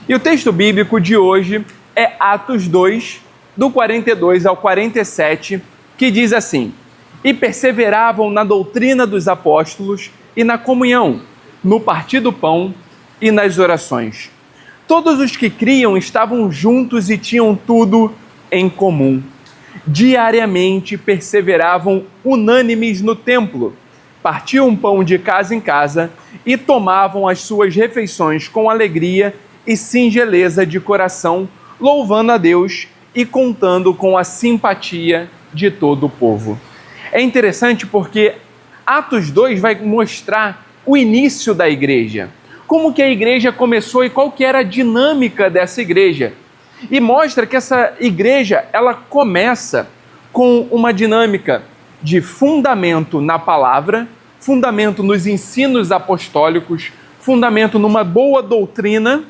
E o texto bíblico de hoje é Atos 2, do 42 ao 47, que diz assim: E perseveravam na doutrina dos apóstolos e na comunhão, no partir do pão e nas orações. Todos os que criam estavam juntos e tinham tudo em comum. Diariamente perseveravam unânimes no templo, partiam pão de casa em casa e tomavam as suas refeições com alegria e singeleza de coração, louvando a Deus e contando com a simpatia de todo o povo. É interessante porque Atos 2 vai mostrar o início da igreja, como que a igreja começou e qual que era a dinâmica dessa igreja. E mostra que essa igreja, ela começa com uma dinâmica de fundamento na palavra, fundamento nos ensinos apostólicos, fundamento numa boa doutrina,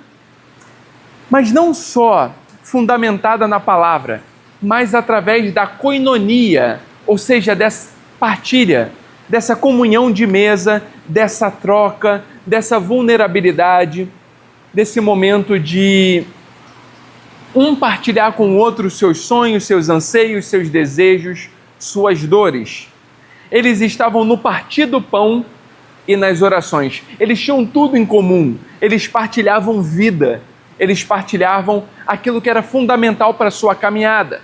mas não só fundamentada na palavra, mas através da koinonia, ou seja, dessa partilha, dessa comunhão de mesa, dessa troca, dessa vulnerabilidade, desse momento de um partilhar com o outro seus sonhos, seus anseios, seus desejos, suas dores. Eles estavam no partir do pão e nas orações. Eles tinham tudo em comum. Eles partilhavam vida. Eles partilhavam aquilo que era fundamental para a sua caminhada.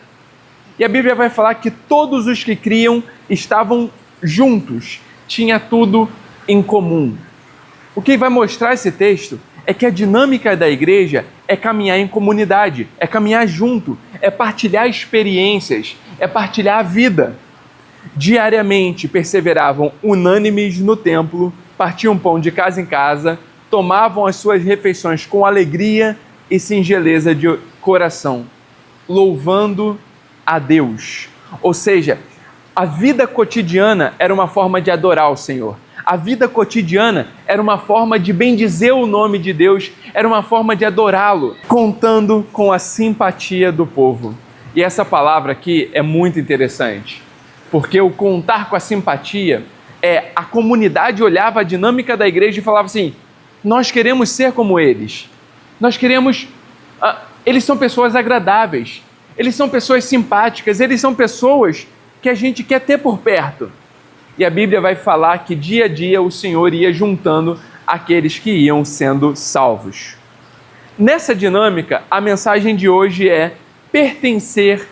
E a Bíblia vai falar que todos os que criam estavam juntos, tinha tudo em comum. O que vai mostrar esse texto é que a dinâmica da igreja é caminhar em comunidade, é caminhar junto, é partilhar experiências, é partilhar a vida. Diariamente perseveravam unânimes no templo, partiam pão de casa em casa, tomavam as suas refeições com alegria e singeleza de coração, louvando a Deus. Ou seja, a vida cotidiana era uma forma de adorar o Senhor. A vida cotidiana era uma forma de bendizer o nome de Deus, era uma forma de adorá-lo, contando com a simpatia do povo. E essa palavra aqui é muito interessante, porque o contar com a simpatia é a comunidade olhava a dinâmica da igreja e falava assim: nós queremos ser como eles. Nós queremos... eles são pessoas agradáveis, eles são pessoas simpáticas, eles são pessoas que a gente quer ter por perto. E a Bíblia vai falar que dia a dia o Senhor ia juntando aqueles que iam sendo salvos. Nessa dinâmica, a mensagem de hoje é pertencer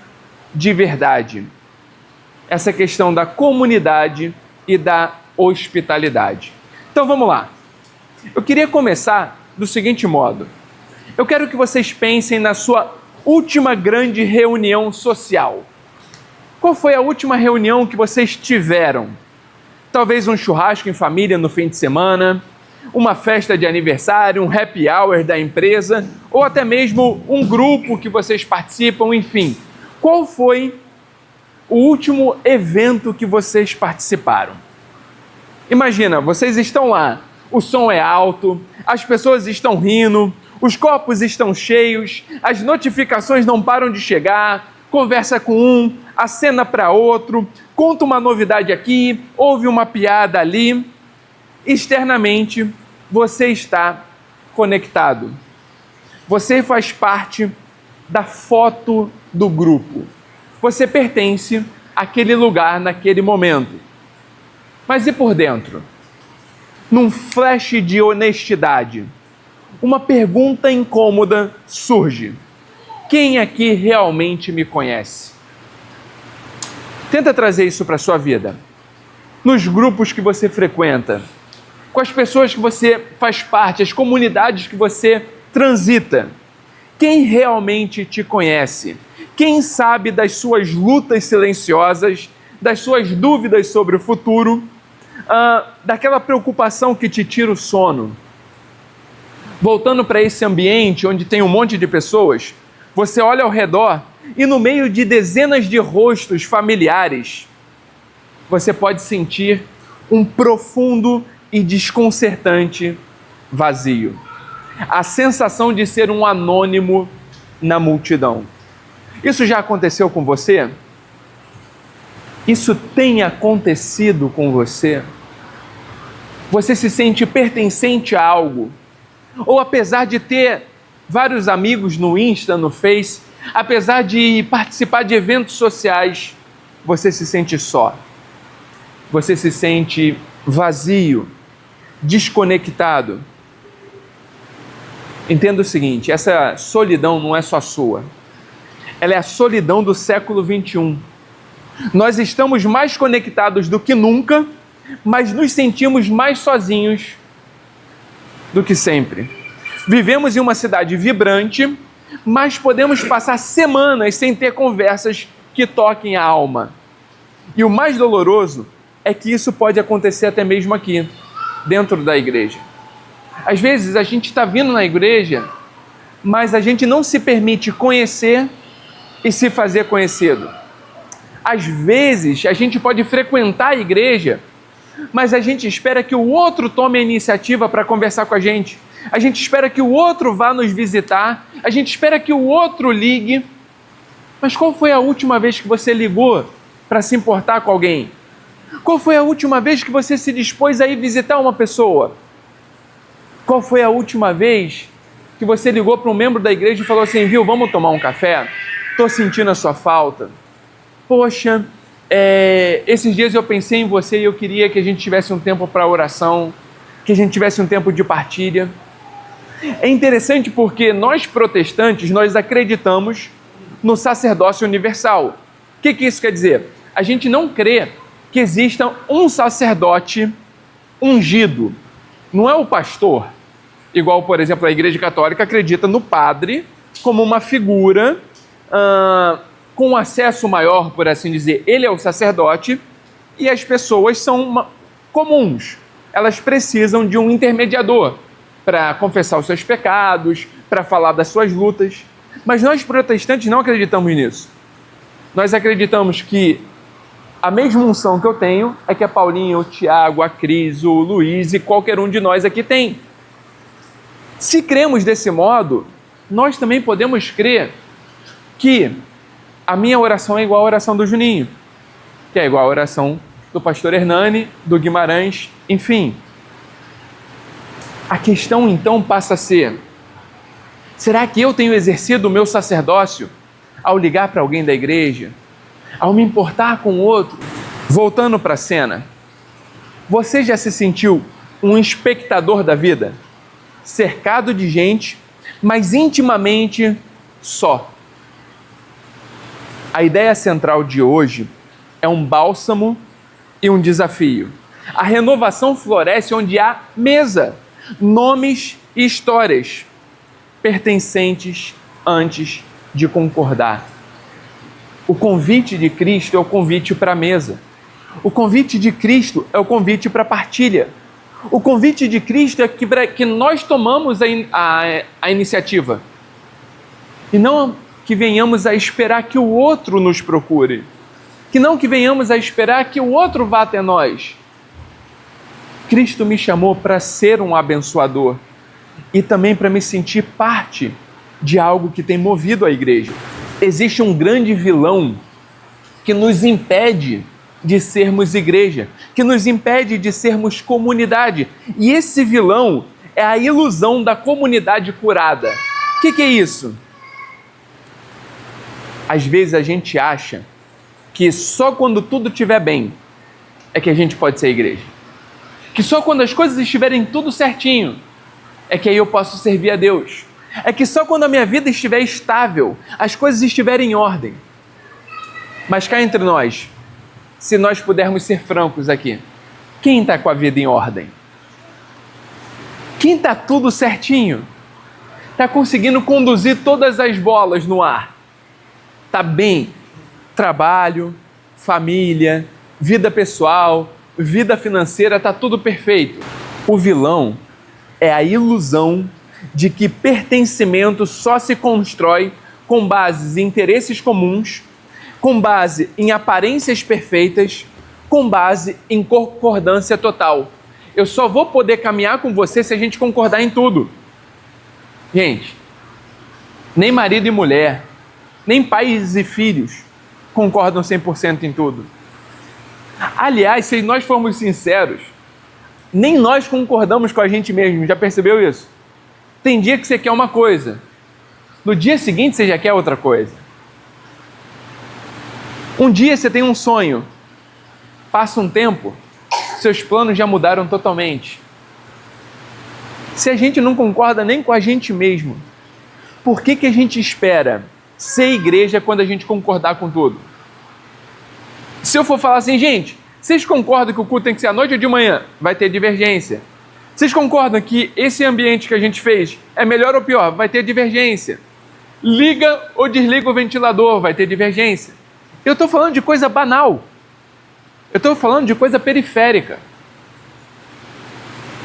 de verdade. Essa questão da comunidade e da hospitalidade. Então vamos lá. Eu queria começar do seguinte modo. Eu quero que vocês pensem na sua última grande reunião social. Qual foi a última reunião que vocês tiveram? Talvez um churrasco em família no fim de semana, uma festa de aniversário, um happy hour da empresa, ou até mesmo um grupo que vocês participam, enfim. Qual foi o último evento que vocês participaram? Imagina, vocês estão lá, o som é alto, as pessoas estão rindo, os copos estão cheios, as notificações não param de chegar, conversa com um, acena para outro, conta uma novidade aqui, ouve uma piada ali. Externamente, você está conectado. Você faz parte da foto do grupo. Você pertence àquele lugar naquele momento. Mas e por dentro? Num flash de honestidade, uma pergunta incômoda surge. Quem aqui realmente me conhece? Tenta trazer isso para a sua vida. Nos grupos que você frequenta, com as pessoas que você faz parte, as comunidades que você transita. Quem realmente te conhece? Quem sabe das suas lutas silenciosas, das suas dúvidas sobre o futuro, daquela preocupação que te tira o sono? Voltando para esse ambiente onde tem um monte de pessoas, você olha ao redor e no meio de dezenas de rostos familiares, você pode sentir um profundo e desconcertante vazio. A sensação de ser um anônimo na multidão. Isso já aconteceu com você? Isso tem acontecido com você? Você se sente pertencente a algo? Ou apesar de ter vários amigos no Insta, no Face, apesar de participar de eventos sociais, você se sente só. Você se sente vazio, desconectado. Entenda o seguinte, essa solidão não é só sua. Ela é a solidão do século XXI. Nós estamos mais conectados do que nunca, mas nos sentimos mais sozinhos do que sempre. Vivemos em uma cidade vibrante, mas podemos passar semanas sem ter conversas que toquem a alma. E o mais doloroso é que isso pode acontecer até mesmo aqui, dentro da igreja. Às vezes a gente está vindo na igreja, mas a gente não se permite conhecer e se fazer conhecido. Às vezes a gente pode frequentar a igreja, mas a gente espera que o outro tome a iniciativa para conversar com a gente. A gente espera que o outro vá nos visitar. A gente espera que o outro ligue. Mas qual foi a última vez que você ligou para se importar com alguém? Qual foi a última vez que você se dispôs a ir visitar uma pessoa? Qual foi a última vez que você ligou para um membro da igreja e falou assim, viu, vamos tomar um café? Estou sentindo a sua falta. Poxa, esses dias eu pensei em você e eu queria que a gente tivesse um tempo para oração, que a gente tivesse um tempo de partilha. É interessante porque nós protestantes, nós acreditamos no sacerdócio universal. O que isso quer dizer? A gente não crê que exista um sacerdote ungido. Não é o pastor, igual, por exemplo, a Igreja Católica acredita no padre como uma figura com acesso maior, por assim dizer. Ele é o sacerdote e as pessoas são comuns. Elas precisam de um intermediador para confessar os seus pecados, para falar das suas lutas. Mas nós protestantes não acreditamos nisso. Nós acreditamos que a mesma unção que eu tenho é que a Paulinha, o Tiago, a Cris, o Luiz e qualquer um de nós aqui tem. Se cremos desse modo, nós também podemos crer que a minha oração é igual à oração do Juninho, que é igual à oração do pastor Hernani, do Guimarães, enfim. A questão então passa a ser, será que eu tenho exercido o meu sacerdócio ao ligar para alguém da igreja? Ao me importar com o outro? Voltando para a cena, você já se sentiu um espectador da vida? Cercado de gente, mas intimamente só. A ideia central de hoje é um bálsamo e um desafio. A renovação floresce onde há mesa, nomes e histórias pertencentes antes de concordar. O convite de Cristo é o convite para a mesa. O convite de Cristo é o convite para a partilha. O convite de Cristo é que nós tomamos a iniciativa. E não que venhamos a esperar que o outro nos procure. Que não que venhamos a esperar que o outro vá até nós. Cristo me chamou para ser um abençoador e também para me sentir parte de algo que tem movido a igreja. Existe um grande vilão que nos impede de sermos igreja, que nos impede de sermos comunidade. E esse vilão é a ilusão da comunidade curada. O que é isso? Às vezes a gente acha que só quando tudo estiver bem é que a gente pode ser igreja. Que só quando as coisas estiverem tudo certinho é que aí eu posso servir a Deus. É que só quando a minha vida estiver estável, as coisas estiverem em ordem. Mas cá entre nós, se nós pudermos ser francos aqui, quem está com a vida em ordem? Quem está tudo certinho? Está conseguindo conduzir todas as bolas no ar? Está bem? Trabalho, família, vida pessoal, vida financeira, está tudo perfeito. O vilão é a ilusão de que pertencimento só se constrói com base em interesses comuns, com base em aparências perfeitas, com base em concordância total. Eu só vou poder caminhar com você se a gente concordar em tudo. Gente, nem marido e mulher, nem pais e filhos concordam 100% em tudo. Aliás, se nós formos sinceros, nem nós concordamos com a gente mesmo, já percebeu isso? Tem dia que você quer uma coisa no dia seguinte você já quer outra coisa. Um dia você tem um sonho, passa um tempo, seus planos já mudaram totalmente. Se a gente não concorda nem com a gente mesmo, por que a gente espera ser igreja quando a gente concordar com tudo? Se eu for falar assim, gente, vocês concordam que o culto tem que ser à noite ou de manhã? Vai ter divergência. Vocês concordam que esse ambiente que a gente fez é melhor ou pior? Vai ter divergência. Liga ou desliga o ventilador? Vai ter divergência. Eu estou falando de coisa banal. Eu estou falando de coisa periférica.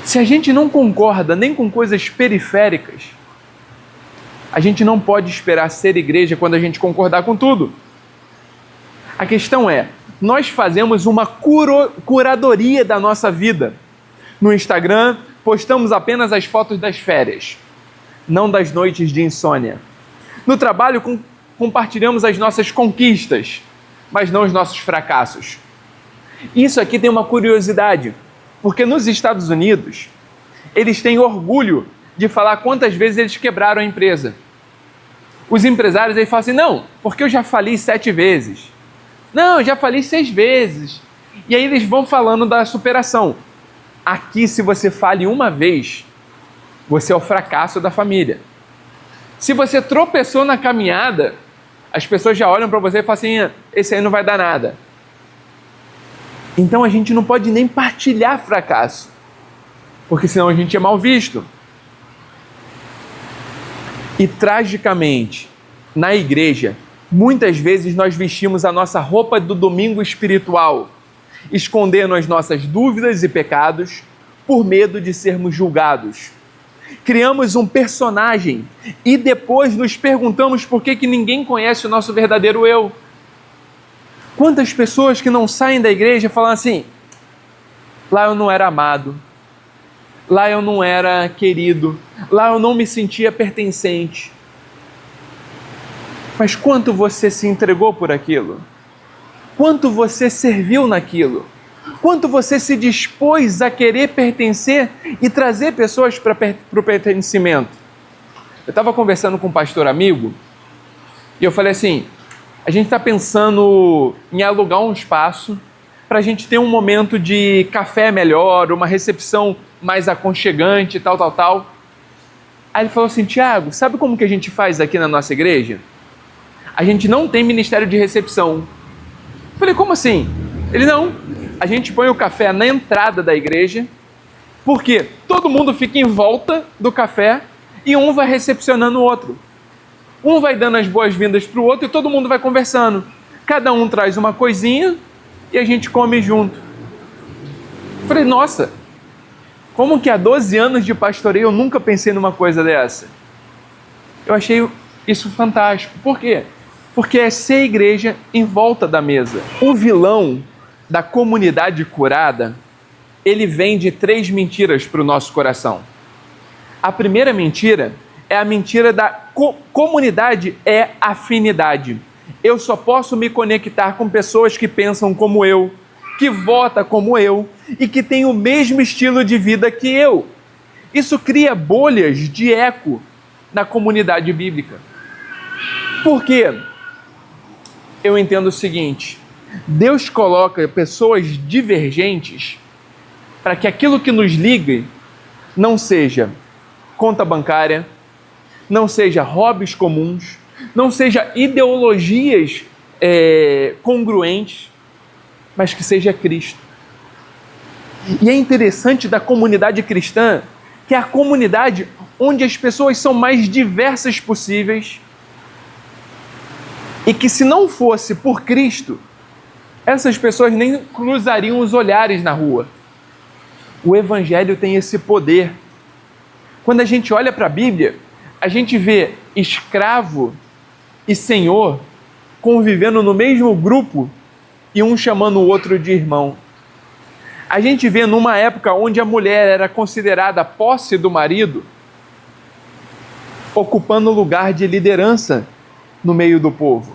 Se a gente não concorda nem com coisas periféricas, a gente não pode esperar ser igreja quando a gente concordar com tudo. A questão é, nós fazemos uma curadoria da nossa vida. No Instagram, postamos apenas as fotos das férias, não das noites de insônia. No trabalho, compartilhamos as nossas conquistas, mas não os nossos fracassos. Isso aqui tem uma curiosidade, porque nos Estados Unidos, eles têm orgulho de falar quantas vezes eles quebraram a empresa. Os empresários aí falam assim, não, porque eu já fali 7 vezes. Não, eu já falei 6 vezes. E aí eles vão falando da superação. Aqui, se você fale uma vez, você é o fracasso da família. Se você tropeçou na caminhada, as pessoas já olham para você e falam assim, esse aí não vai dar nada. Então a gente não pode nem partilhar fracasso, porque senão a gente é mal visto. E tragicamente, na igreja, muitas vezes nós vestimos a nossa roupa do domingo espiritual, escondendo as nossas dúvidas e pecados por medo de sermos julgados. Criamos um personagem e depois nos perguntamos por que ninguém conhece o nosso verdadeiro eu. Quantas pessoas que não saem da igreja falam assim, lá eu não era amado, lá eu não era querido, lá eu não me sentia pertencente. Mas quanto você se entregou por aquilo? Quanto você serviu naquilo? Quanto você se dispôs a querer pertencer e trazer pessoas para o pertencimento? Eu estava conversando com um pastor amigo e eu falei assim, a gente está pensando em alugar um espaço para a gente ter um momento de café melhor, uma recepção mais aconchegante, tal. Aí ele falou assim, Tiago, sabe como que a gente faz aqui na nossa igreja? A gente não tem ministério de recepção. Eu falei, como assim? Ele, não, a gente põe o café na entrada da igreja, porque todo mundo fica em volta do café e um vai recepcionando o outro. Um vai dando as boas-vindas para o outro e todo mundo vai conversando. Cada um traz uma coisinha e a gente come junto. Eu falei, nossa, como que há 12 anos de pastoreio eu nunca pensei numa coisa dessa? Eu achei isso fantástico. Por quê? Porque é ser igreja em volta da mesa. O vilão da comunidade curada, ele vende 3 mentiras para o nosso coração. A primeira mentira é a mentira da comunidade é afinidade. Eu só posso me conectar com pessoas que pensam como eu, que votam como eu e que têm o mesmo estilo de vida que eu. Isso cria bolhas de eco na comunidade bíblica. Por quê? Eu entendo o seguinte, Deus coloca pessoas divergentes para que aquilo que nos ligue não seja conta bancária, não seja hobbies comuns, não seja ideologias congruentes, mas que seja Cristo. E é interessante da comunidade cristã, que é a comunidade onde as pessoas são mais diversas possíveis, e que se não fosse por Cristo, essas pessoas nem cruzariam os olhares na rua. O Evangelho tem esse poder. Quando a gente olha para a Bíblia, a gente vê escravo e senhor convivendo no mesmo grupo e um chamando o outro de irmão. A gente vê numa época onde a mulher era considerada posse do marido, ocupando o lugar de liderança no meio do povo.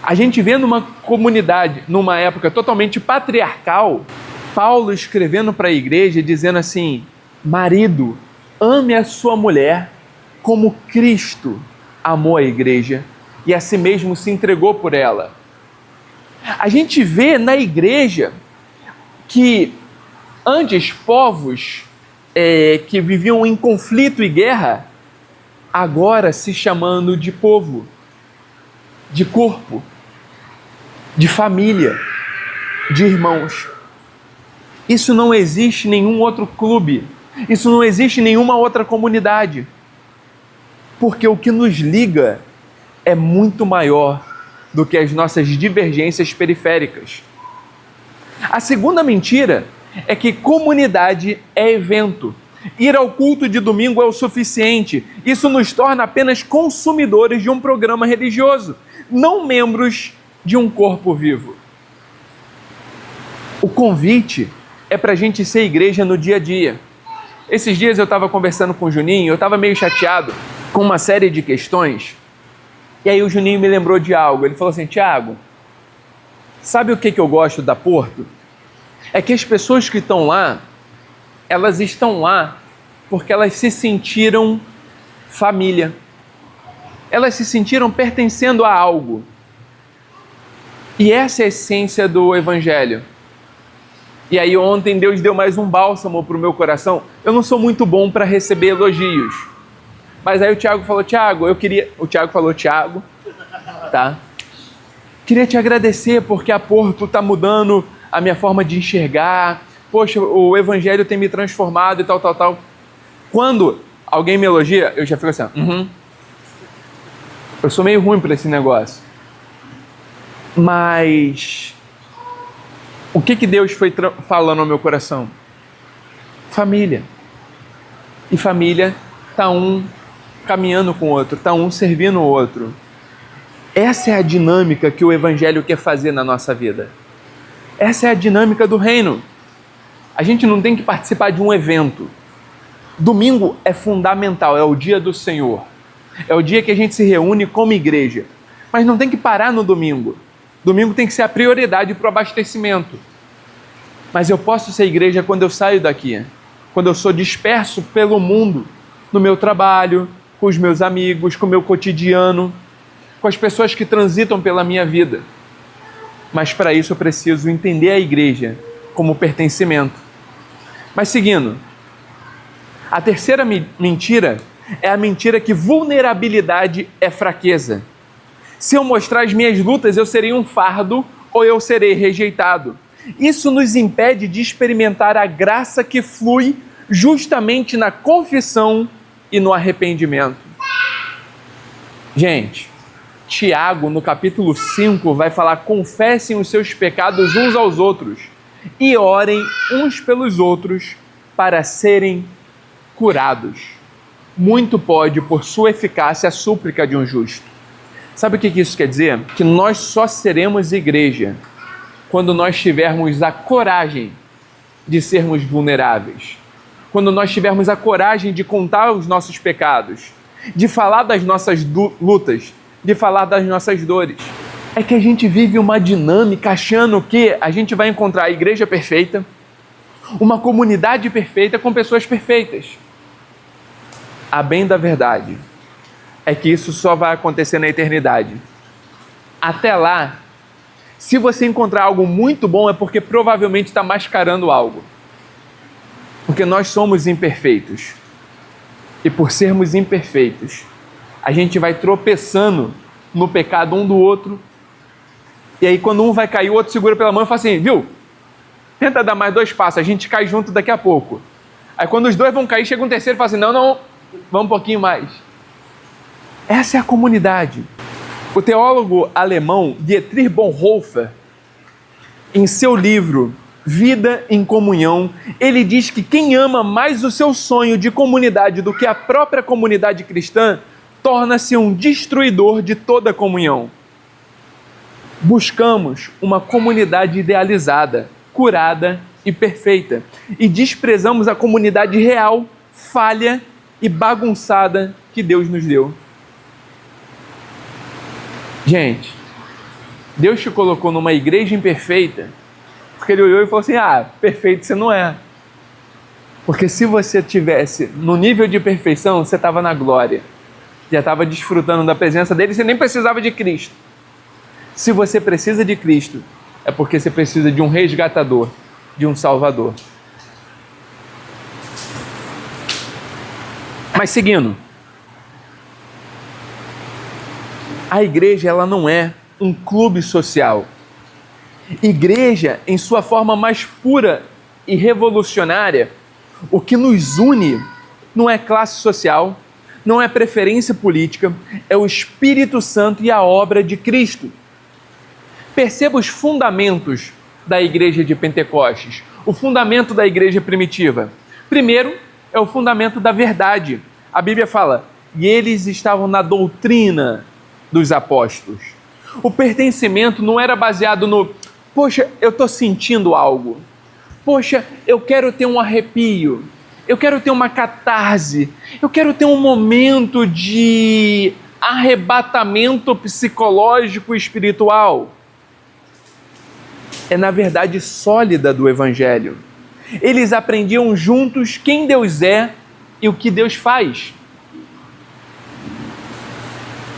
A gente vê numa comunidade, numa época totalmente patriarcal, Paulo escrevendo para a igreja dizendo assim, marido, ame a sua mulher como Cristo amou a igreja e a si mesmo se entregou por ela. A gente vê na igreja que antes povos que viviam em conflito e guerra, agora se chamando de povo, de corpo, de família, de irmãos. Isso não existe em nenhum outro clube, isso não existe em nenhuma outra comunidade, porque o que nos liga é muito maior do que as nossas divergências periféricas. A segunda mentira é que comunidade é evento. Ir ao culto de domingo é o suficiente. Isso nos torna apenas consumidores de um programa religioso, não membros de um corpo vivo. O convite é para a gente ser igreja no dia a dia. Esses dias eu estava conversando com o Juninho, eu estava meio chateado com uma série de questões, e aí o Juninho me lembrou de algo. Ele falou assim: Tiago, sabe o que eu gosto da Porto? É que as pessoas que estão lá, elas estão lá porque elas se sentiram família. Elas se sentiram pertencendo a algo. E essa é a essência do Evangelho. E aí ontem Deus deu mais um bálsamo para o meu coração. Eu não sou muito bom para receber elogios. Mas aí o Tiago falou: Tiago, o Tiago falou: Tiago, tá? Queria te agradecer porque a Porto está mudando a minha forma de enxergar. Poxa, o Evangelho tem me transformado e tal. Quando alguém me elogia, eu já fico assim: Eu sou meio ruim para esse negócio. Mas o que Deus foi falando ao meu coração? Família. E família está um caminhando com o outro, está um servindo o outro. Essa é a dinâmica que o Evangelho quer fazer na nossa vida. Essa é a dinâmica do reino. A gente não tem que participar de um evento. Domingo é fundamental, é o dia do Senhor. É o dia que a gente se reúne como igreja. Mas não tem que parar no domingo. Domingo tem que ser a prioridade para o abastecimento. Mas eu posso ser igreja quando eu saio daqui. Quando eu sou disperso pelo mundo, no meu trabalho, com os meus amigos, com o meu cotidiano, com as pessoas que transitam pela minha vida. Mas para isso eu preciso entender a igreja como pertencimento. Mas seguindo, a terceira mentira é a mentira que vulnerabilidade é fraqueza. Se eu mostrar as minhas lutas, eu serei um fardo ou eu serei rejeitado. Isso nos impede de experimentar a graça que flui justamente na confissão e no arrependimento. Gente, Tiago, no capítulo 5, vai falar: confessem os seus pecados uns aos outros e orem uns pelos outros para serem curados. Muito pode, por sua eficácia, a súplica de um justo. Sabe o que isso quer dizer? Que nós só seremos igreja quando nós tivermos a coragem de sermos vulneráveis. Quando nós tivermos a coragem de contar os nossos pecados, de falar das nossas lutas, de falar das nossas dores. É que a gente vive uma dinâmica achando que a gente vai encontrar a igreja perfeita, uma comunidade perfeita com pessoas perfeitas. A bem da verdade é que isso só vai acontecer na eternidade. Até lá, se você encontrar algo muito bom, é porque provavelmente está mascarando algo. Porque nós somos imperfeitos. E por sermos imperfeitos, a gente vai tropeçando no pecado um do outro. E aí quando um vai cair, o outro segura pela mão e fala assim: viu? Tenta dar mais 2 passos, a gente cai junto daqui a pouco. Aí quando os 2 vão cair, chega um terceiro e fala assim: não, vamos um pouquinho mais. Essa é a comunidade. O teólogo alemão Dietrich Bonhoeffer, em seu livro Vida em Comunhão, ele diz que quem ama mais o seu sonho de comunidade do que a própria comunidade cristã, torna-se um destruidor de toda comunhão. Buscamos uma comunidade idealizada, curada e perfeita, e desprezamos a comunidade real, falha e bagunçada que Deus nos deu. Gente, Deus te colocou numa igreja imperfeita, porque Ele olhou e falou assim: perfeito você não é. Porque se você estivesse no nível de perfeição, você estava na glória. já estava desfrutando da presença dele, você nem precisava de Cristo. Se você precisa de Cristo, é porque você precisa de um resgatador, de um salvador. Mas seguindo, a igreja ela não é um clube social. Igreja, em sua forma mais pura e revolucionária, o que nos une não é classe social, não é preferência política, é o Espírito Santo e a obra de Cristo. Perceba os fundamentos da igreja de Pentecostes, o fundamento da igreja primitiva. Primeiro, é o fundamento da verdade. A Bíblia fala, e eles estavam na doutrina dos apóstolos. O pertencimento não era baseado no, poxa, eu estou sentindo algo. Poxa, eu quero ter um arrepio. Eu quero ter uma catarse. Eu quero ter um momento de arrebatamento psicológico e espiritual. É na verdade sólida do Evangelho. Eles aprendiam juntos quem Deus é e o que Deus faz.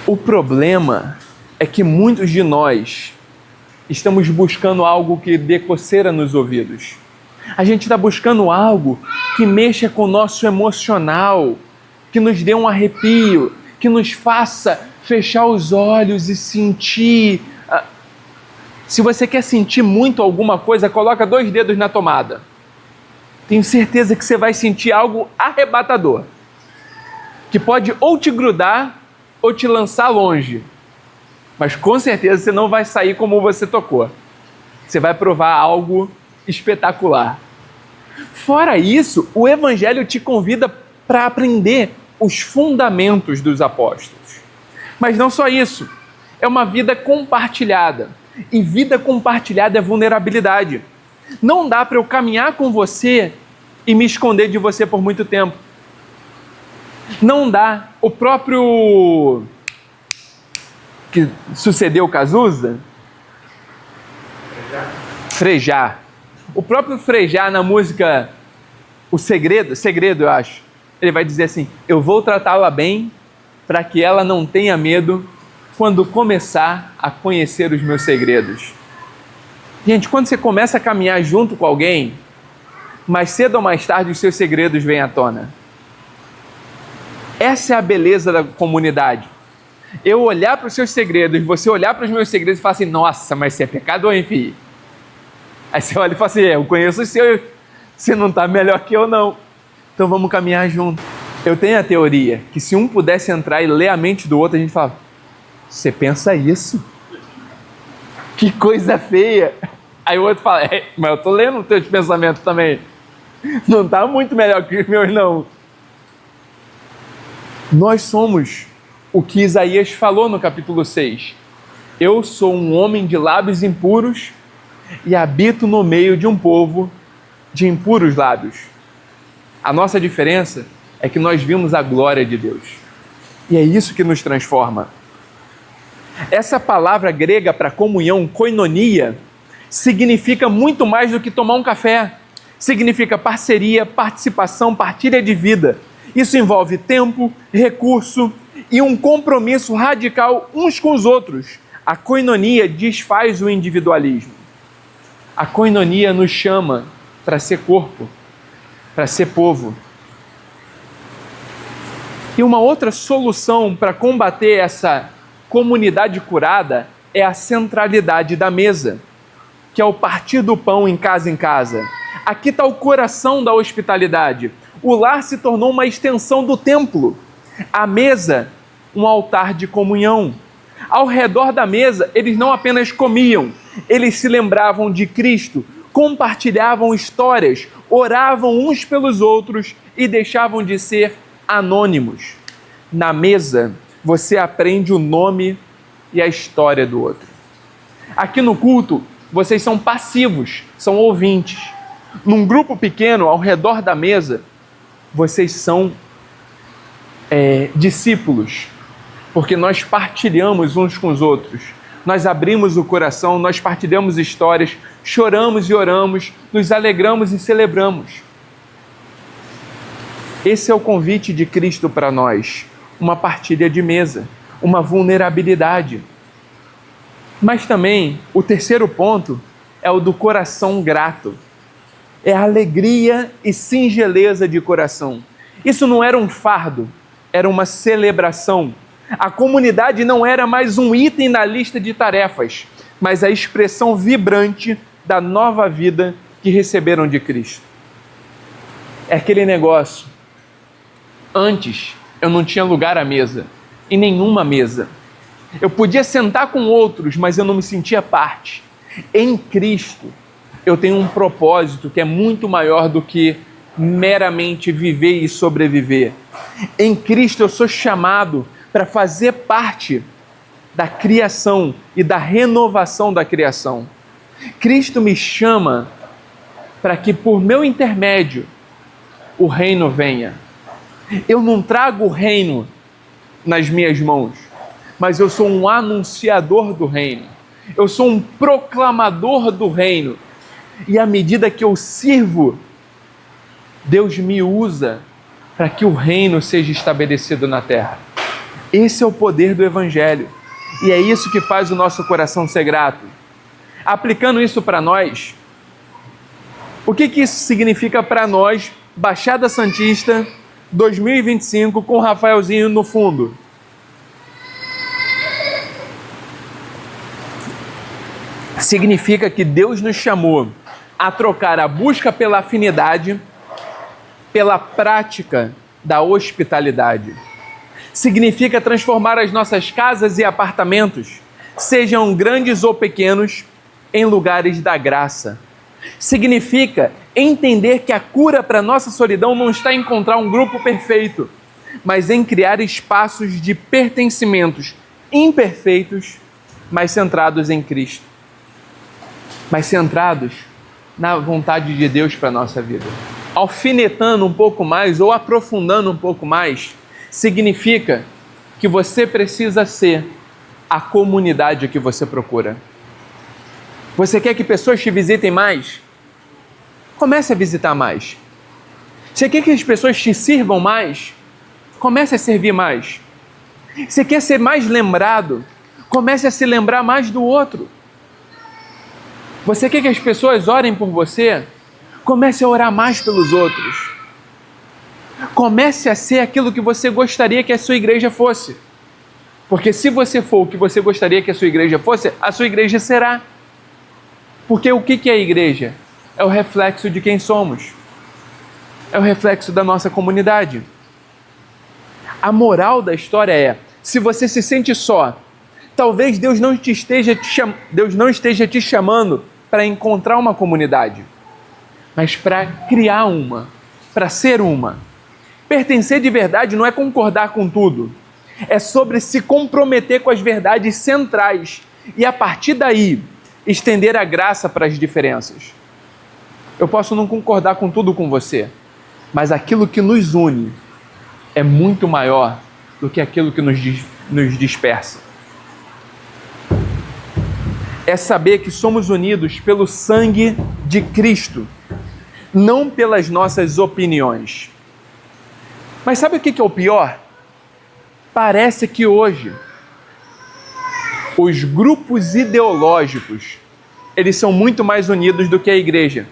O problema é que muitos de nós estamos buscando algo que dê coceira nos ouvidos. A gente está buscando algo que mexa com o nosso emocional, que nos dê um arrepio, que nos faça fechar os olhos e sentir. Se você quer sentir muito alguma coisa, coloca 2 dedos na tomada. Tenho certeza que você vai sentir algo arrebatador, que pode ou te grudar ou te lançar longe. Mas com certeza você não vai sair como você tocou. Você vai provar algo espetacular. Fora isso, o Evangelho te convida para aprender os fundamentos dos apóstolos. Mas não só isso, é uma vida compartilhada. E vida compartilhada é vulnerabilidade. Não dá para eu caminhar com você e me esconder de você por muito tempo. Não dá. O próprio que sucedeu Cazuza, Frejá. O próprio Frejá na música O Segredo, eu acho, ele vai dizer assim, eu vou tratá-la bem para que ela não tenha medo quando começar a conhecer os meus segredos. Gente, quando você começa a caminhar junto com alguém, mais cedo ou mais tarde os seus segredos vêm à tona. Essa é a beleza da comunidade. Eu olhar para os seus segredos, você olhar para os meus segredos e falar assim, nossa, mas você é pecador, hein, filho? Aí você olha e fala assim, eu conheço os seus, você não está melhor que eu, não. Então vamos caminhar junto. Eu tenho a teoria que se um pudesse entrar e ler a mente do outro, a gente fala, você pensa isso? Que coisa feia. Aí o outro fala, mas eu estou lendo os teus pensamentos também. Não está muito melhor que os meus, não. Nós somos o que Isaías falou no capítulo 6. Eu sou um homem de lábios impuros e habito no meio de um povo de impuros lábios. A nossa diferença é que nós vimos a glória de Deus. E é isso que nos transforma. Essa palavra grega para comunhão, koinonia, significa muito mais do que tomar um café. Significa parceria, participação, partilha de vida. Isso envolve tempo, recurso e um compromisso radical uns com os outros. A koinonia desfaz o individualismo. A koinonia nos chama para ser corpo, para ser povo. E uma outra solução para combater essa comunidade curada é a centralidade da mesa, que é o partir do pão em casa. Aqui está o coração da hospitalidade. O lar se tornou uma extensão do templo. A mesa, um altar de comunhão. Ao redor da mesa, eles não apenas comiam, eles se lembravam de Cristo, compartilhavam histórias, oravam uns pelos outros e deixavam de ser anônimos. Na mesa, você aprende o nome e a história do outro. Aqui no culto, vocês são passivos, são ouvintes. Num grupo pequeno, ao redor da mesa, vocês são discípulos, porque nós partilhamos uns com os outros. Nós abrimos o coração, nós partilhamos histórias, choramos e oramos, nos alegramos e celebramos. Esse é o convite de Cristo para nós. uma partilha de mesa, uma vulnerabilidade. Mas também o terceiro ponto é o do coração grato. É a alegria e singeleza de coração. Isso não era um fardo, era uma celebração. A comunidade não era mais um item na lista de tarefas, mas a expressão vibrante da nova vida que receberam de Cristo. É aquele negócio. Antes, eu não tinha lugar à mesa, em nenhuma mesa. Eu podia sentar com outros, mas eu não me sentia parte. Em Cristo, eu tenho um propósito que é muito maior do que meramente viver e sobreviver. Em Cristo, eu sou chamado para fazer parte da criação e da renovação da criação. Cristo me chama para que, por meu intermédio, o reino venha. Eu não trago o reino nas minhas mãos, mas eu sou um anunciador do reino. Eu sou um proclamador do reino. E à medida que eu sirvo, Deus me usa para que o reino seja estabelecido na terra. Esse é o poder do Evangelho. E é isso que faz o nosso coração ser grato. Aplicando isso para nós, o que isso significa para nós, Baixada Santista 2025, com o Rafaelzinho no fundo? Significa que Deus nos chamou a trocar a busca pela afinidade pela prática da hospitalidade. Significa transformar as nossas casas e apartamentos, sejam grandes ou pequenos, em lugares da graça. Significa entender que a cura para a nossa solidão não está em encontrar um grupo perfeito, mas em criar espaços de pertencimentos imperfeitos, mas centrados em Cristo. Mas centrados na vontade de Deus para a nossa vida. Alfinetando um pouco mais ou aprofundando um pouco mais, significa que você precisa ser a comunidade que você procura. Você quer que pessoas te visitem mais? Comece a visitar mais. Você quer que as pessoas te sirvam mais? Comece a servir mais. Você quer ser mais lembrado? Comece a se lembrar mais do outro. Você quer que as pessoas orem por você? Comece a orar mais pelos outros. Comece a ser aquilo que você gostaria que a sua igreja fosse. Porque se você for o que você gostaria que a sua igreja fosse, a sua igreja será. Porque o que é a igreja? É o reflexo de quem somos. É o reflexo da nossa comunidade. A moral da história é, se você se sente só, talvez Deus não esteja te chamando para encontrar uma comunidade, mas para criar uma, para ser uma. Pertencer de verdade não é concordar com tudo, é sobre se comprometer com as verdades centrais e a partir daí estender a graça para as diferenças. Eu posso não concordar com tudo com você, mas aquilo que nos une é muito maior do que aquilo que nos dispersa. É saber que somos unidos pelo sangue de Cristo, não pelas nossas opiniões. Mas sabe o que é o pior? Parece que hoje os grupos ideológicos, eles são muito mais unidos do que a igreja.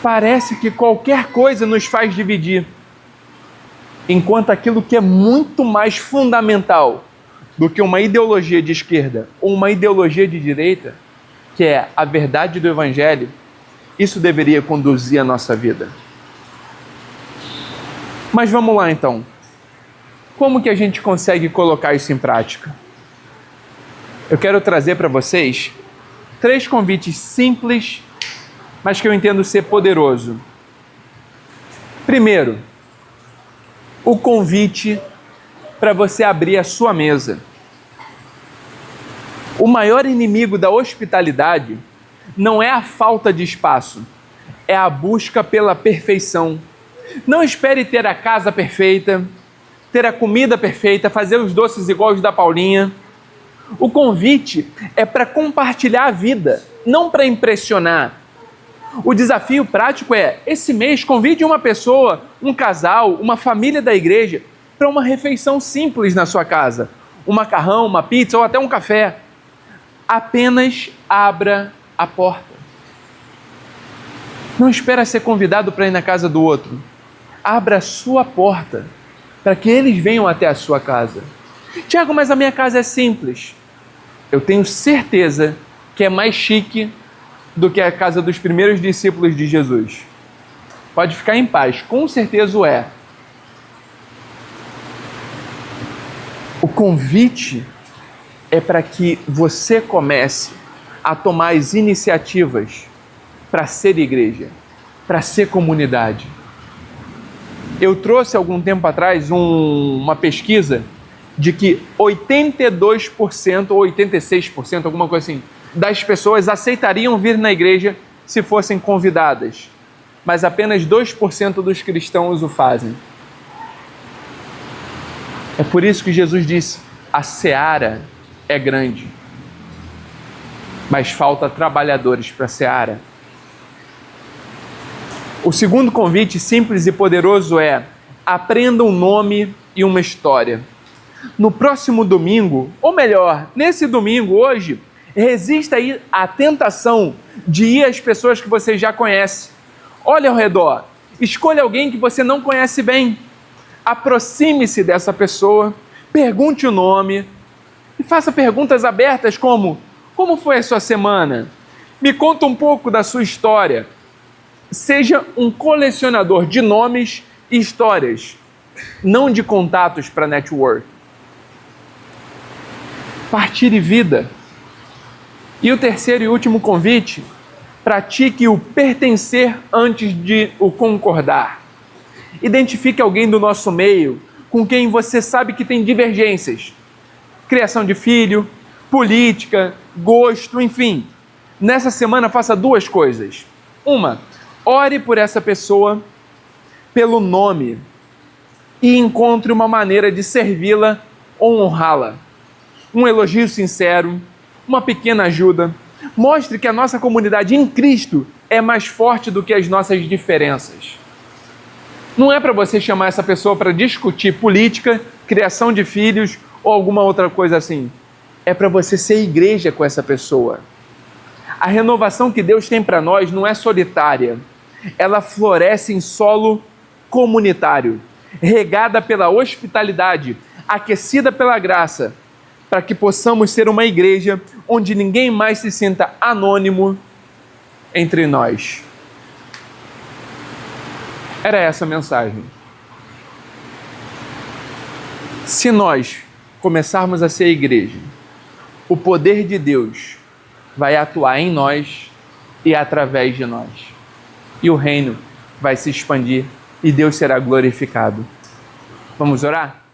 Parece que qualquer coisa nos faz dividir, enquanto aquilo que é muito mais fundamental do que uma ideologia de esquerda ou uma ideologia de direita, que é a verdade do Evangelho, isso deveria conduzir a nossa vida. Mas vamos lá então. Como que a gente consegue colocar isso em prática? Eu quero trazer para vocês 3 convites simples, mas que eu entendo ser poderoso. Primeiro, o convite para você abrir a sua mesa. O maior inimigo da hospitalidade não é a falta de espaço, é a busca pela perfeição. Não espere ter a casa perfeita, ter a comida perfeita, fazer os doces igual os da Paulinha. O convite é para compartilhar a vida, não para impressionar. O desafio prático é, esse mês, convide uma pessoa, um casal, uma família da igreja para uma refeição simples na sua casa, um macarrão, uma pizza ou até um café. Apenas abra a porta. Não espera ser convidado para ir na casa do outro. Abra a sua porta para que eles venham até a sua casa. Tiago, mas a minha casa é simples. Eu tenho certeza que é mais chique do que a casa dos primeiros discípulos de Jesus. Pode ficar em paz, com certeza o é. O convite é para que você comece a tomar as iniciativas para ser igreja, para ser comunidade. Eu trouxe algum tempo atrás uma pesquisa de que 82% ou 86%, alguma coisa assim, das pessoas aceitariam vir na igreja se fossem convidadas, mas apenas 2% dos cristãos o fazem. É por isso que Jesus disse: a seara é grande, mas falta trabalhadores para a seara. O segundo convite simples e poderoso é: aprenda um nome e uma história. No próximo domingo, ou melhor, nesse domingo, hoje, resista aí à tentação de ir às pessoas que você já conhece. Olhe ao redor, escolha alguém que você não conhece bem. Aproxime-se dessa pessoa, pergunte o nome e faça perguntas abertas como: como foi a sua semana? Me conta um pouco da sua história. Seja um colecionador de nomes e histórias, não de contatos para network. Partilhe vida. E o terceiro e último convite: pratique o pertencer antes de o concordar. Identifique alguém do nosso meio com quem você sabe que tem divergências. Criação de filho, política, gosto, enfim. Nessa semana faça duas coisas. Uma, ore por essa pessoa pelo nome e encontre uma maneira de servi-la ou honrá-la. Um elogio sincero, uma pequena ajuda. Mostre que a nossa comunidade em Cristo é mais forte do que as nossas diferenças. Não é para você chamar essa pessoa para discutir política, criação de filhos ou alguma outra coisa assim. É para você ser igreja com essa pessoa. A renovação que Deus tem para nós não é solitária. Ela floresce em solo comunitário, regada pela hospitalidade, aquecida pela graça, para que possamos ser uma igreja onde ninguém mais se sinta anônimo entre nós. Era essa a mensagem. Se nós começarmos a ser igreja, o poder de Deus vai atuar em nós e através de nós. E o reino vai se expandir e Deus será glorificado. Vamos orar?